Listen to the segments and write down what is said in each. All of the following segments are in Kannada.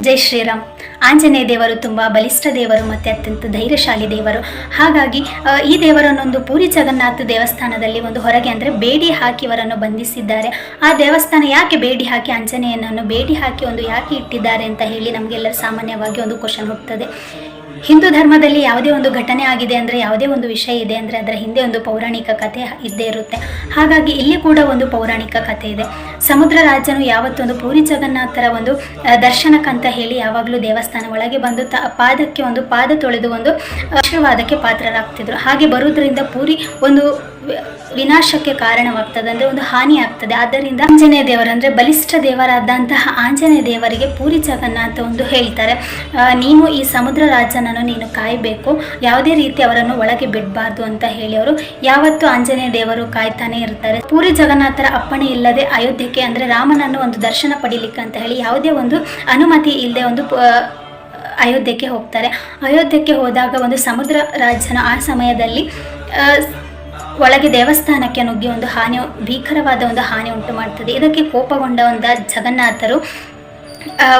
ಜೈ ಶ್ರೀರಾಮ್. ಆಂಜನೇಯ ದೇವರು ತುಂಬ ಬಲಿಷ್ಠ ದೇವರು ಮತ್ತು ಅತ್ಯಂತ ಧೈರ್ಯಶಾಲಿ ದೇವರು. ಹಾಗಾಗಿ ಈ ದೇವರನ್ನೊಂದು ಪೂರಿ ಜಗನ್ನಾಥ ದೇವಸ್ಥಾನದಲ್ಲಿ ಒಂದು ಹೊರಗೆ ಅಂದರೆ ಬೇಡಿ ಹಾಕಿ ಇವರನ್ನು ಬಂಧಿಸಿದ್ದಾರೆ. ಆ ದೇವಸ್ಥಾನ ಯಾಕೆ ಬೇಡಿ ಹಾಕಿ ಆಂಜನೇಯನನ್ನು ಬೇಡಿ ಹಾಕಿ ಒಂದು ಯಾಕೆ ಇಟ್ಟಿದ್ದಾರೆ ಅಂತ ಹೇಳಿ ನಮಗೆಲ್ಲರೂ ಸಾಮಾನ್ಯವಾಗಿ ಒಂದು ಕ್ವಶನ್ ಹುಟ್ಟುತ್ತದೆ. ಹಿಂದೂ ಧರ್ಮದಲ್ಲಿ ಯಾವುದೇ ಒಂದು ಘಟನೆ ಆಗಿದೆ ಅಂದರೆ, ಯಾವುದೇ ಒಂದು ವಿಷಯ ಇದೆ ಅಂದರೆ ಅದರ ಹಿಂದೆ ಒಂದು ಪೌರಾಣಿಕ ಕಥೆ ಇದ್ದೇ ಇರುತ್ತೆ. ಹಾಗಾಗಿ ಇಲ್ಲಿ ಕೂಡ ಒಂದು ಪೌರಾಣಿಕ ಕಥೆ ಇದೆ. ಸಮುದ್ರ ರಾಜನು ಯಾವತ್ತೊಂದು ಪೂರಿ ಜಗನ್ನಾಥರ ಒಂದು ದರ್ಶನಕ್ಕಂತ ಹೇಳಿ ಯಾವಾಗಲೂ ದೇವಸ್ಥಾನ ಒಳಗೆ ಬಂದು ಪಾದಕ್ಕೆ ಒಂದು ಪಾದ ತೊಳೆದು ಒಂದು ಆಶೀರ್ವಾದಕ್ಕೆ ಪಾತ್ರರಾಗ್ತಿದ್ರು. ಹಾಗೆ ಬರುವುದರಿಂದ ಪೂರಿ ಒಂದು ವಿನಾಶಕ್ಕೆ ಕಾರಣವಾಗ್ತದೆ, ಅಂದರೆ ಒಂದು ಹಾನಿ ಆಗ್ತದೆ. ಆದ್ದರಿಂದ ಆಂಜನೇಯ ದೇವರು ಅಂದರೆ ಬಲಿಷ್ಠ ದೇವರಾದಂತಹ ಆಂಜನೇಯ ದೇವರಿಗೆ ಪೂರಿ ಜಗನ್ನಾಥ ಒಂದು ಹೇಳ್ತಾರೆ, ನೀನು ಈ ಸಮುದ್ರ ರಾಜನನ್ನು ನೀನು ಕಾಯಬೇಕು, ಯಾವುದೇ ರೀತಿ ಅವರನ್ನು ಒಳಗೆ ಬಿಡಬಾರ್ದು ಅಂತ ಹೇಳಿ ಅವರು ಯಾವತ್ತೂ ಆಂಜನೇಯ ದೇವರು ಕಾಯ್ತಾನೆ ಇರ್ತಾರೆ. ಪೂರಿ ಜಗನ್ನಾಥರ ಅಪ್ಪಣೆ ಇಲ್ಲದೆ ಅಯೋಧ್ಯಕ್ಕೆ ಅಂದರೆ ರಾಮನನ್ನು ಒಂದು ದರ್ಶನ ಪಡಿಲಿಕ್ಕೆ ಅಂತ ಹೇಳಿ ಯಾವುದೇ ಒಂದು ಅನುಮತಿ ಇಲ್ಲದೆ ಒಂದು ಅಯೋಧ್ಯಕ್ಕೆ ಹೋಗ್ತಾರೆ. ಅಯೋಧ್ಯಕ್ಕೆ ಹೋದಾಗ ಒಂದು ಸಮುದ್ರ ರಾಜನ ಆ ಸಮಯದಲ್ಲಿ ಒಳಗೆ ದೇವಸ್ಥಾನಕ್ಕೆ ನುಗ್ಗಿ ಒಂದು ಭೀಕರವಾದ ಒಂದು ಹಾನಿ ಉಂಟು ಮಾಡ್ತದೆ. ಇದಕ್ಕೆ ಕೋಪಗೊಂಡ ಒಂದು ಜಗನ್ನಾಥರು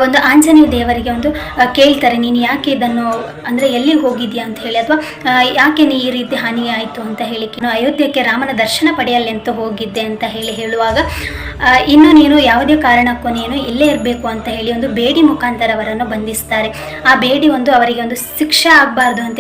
ಒಂದು ಆಂಜನೇಯ ದೇವರಿಗೆ ಒಂದು ಕೇಳ್ತಾರೆ, ನೀನು ಯಾಕೆ ಇದನ್ನು ಅಂದರೆ ಎಲ್ಲಿ ಹೋಗಿದ್ಯಾ ಅಂತ ಹೇಳಿ, ಅಥವಾ ಯಾಕೆ ನೀ ಈ ರೀತಿ ಹಾನಿ ಆಯಿತು ಅಂತ ಹೇಳಿ, ಅಯೋಧ್ಯಕ್ಕೆ ರಾಮನ ದರ್ಶನ ಪಡೆಯಲೆಂತ ಹೋಗಿದ್ದೆ ಅಂತ ಹೇಳುವಾಗ, ಇನ್ನು ನೀನು ಯಾವುದೇ ಕಾರಣಕ್ಕೂ ನೀನು ಇಲ್ಲೇ ಇರಬೇಕು ಅಂತ ಹೇಳಿ ಒಂದು ಬೇಡಿ ಮುಖಾಂತರ ಅವರನ್ನು ಬಂಧಿಸ್ತಾರೆ. ಆ ಬೇಡಿ ಒಂದು ಅವರಿಗೆ ಒಂದು ಶಿಕ್ಷೆ ಆಗಬಾರ್ದು ಅಂತ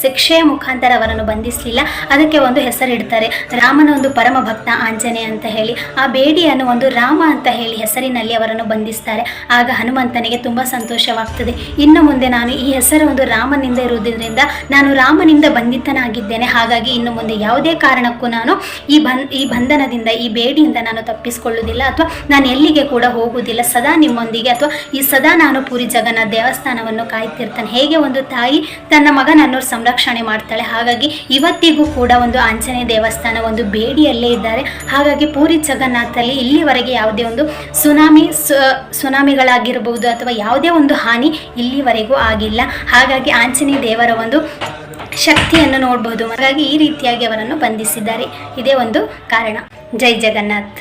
ಶಿಕ್ಷೆಯ ಮುಖಾಂತರ ಅವರನ್ನು ಬಂಧಿಸಲಿಲ್ಲ. ಅದಕ್ಕೆ ಒಂದು ಹೆಸರಿಡ್ತಾರೆ, ರಾಮನ ಒಂದು ಪರಮ ಭಕ್ತ ಆಂಜನೇಯ ಅಂತ ಹೇಳಿ. ಆ ಬೇಡಿಯನ್ನು ಒಂದು ರಾಮ ಅಂತ ಹೇಳಿ ಹೆಸರಿನಲ್ಲಿ ಅವರನ್ನು ಬಂಧಿಸ್ತಾರೆ. ಆಗ ಹನುಮಂತನಿಗೆ ತುಂಬ ಸಂತೋಷವಾಗ್ತದೆ. ಇನ್ನು ಮುಂದೆ ನಾನು ಈ ಹೆಸರು ಒಂದು ರಾಮನಿಂದ ಇರುವುದರಿಂದ ನಾನು ರಾಮನಿಂದ ಬಂಧಿತನಾಗಿದ್ದೇನೆ. ಹಾಗಾಗಿ ಇನ್ನು ಮುಂದೆ ಯಾವುದೇ ಕಾರಣಕ್ಕೂ ನಾನು ಈ ಬಂಧನದಿಂದ ಈ ಬೇಡಿಯಿಂದ ನಾನು ತಪ್ಪಿಸಿಕೊಳ್ಳುವುದಿಲ್ಲ, ಅಥವಾ ನಾನು ಎಲ್ಲಿಗೆ ಕೂಡ ಹೋಗುವುದಿಲ್ಲ, ಸದಾ ನಿಮ್ಮೊಂದಿಗೆ, ಅಥವಾ ಈ ಸದಾ ನಾನು ಪೂರಿ ಜಗನ್ನಾಥ ದೇವಸ್ಥಾನವನ್ನು ಕಾಯ್ತಿರ್ತಾನೆ. ಹೇಗೆ ಒಂದು ತಾಯಿ ತನ್ನ ಮಗನನ್ನು ಸಂರಕ್ಷಣೆ ಮಾಡ್ತಾಳೆ, ಹಾಗಾಗಿ ಇವತ್ತಿಗೂ ಕೂಡ ಒಂದು ಆಂಜನೇಯ ದೇವಸ್ಥಾನ ಒಂದು ಬೇಡಿಯಲ್ಲೇ ಇದ್ದಾರೆ. ಹಾಗಾಗಿ ಪೂರಿ ಜಗನ್ನಾಥಲ್ಲಿ ಇಲ್ಲಿವರೆಗೆ ಯಾವುದೇ ಒಂದು ಸುನಾಮಿಗಳಾಗಿರಬಹುದು ಅಥವಾ ಯಾವುದೇ ಒಂದು ಹಾನಿ ಇಲ್ಲಿವರೆಗೂ ಆಗಿಲ್ಲ. ಹಾಗಾಗಿ ಆಂಜನೇಯ ದೇವರ ಒಂದು ಶಕ್ತಿಯನ್ನು ನೋಡಬಹುದು. ಹಾಗಾಗಿ ಈ ರೀತಿಯಾಗಿ ಅವರನ್ನು ಬಂಧಿಸಿದ್ದಾರೆ. ಇದೇ ಒಂದು ಕಾರಣ. ಜೈ ಜಗನ್ನಾಥ್.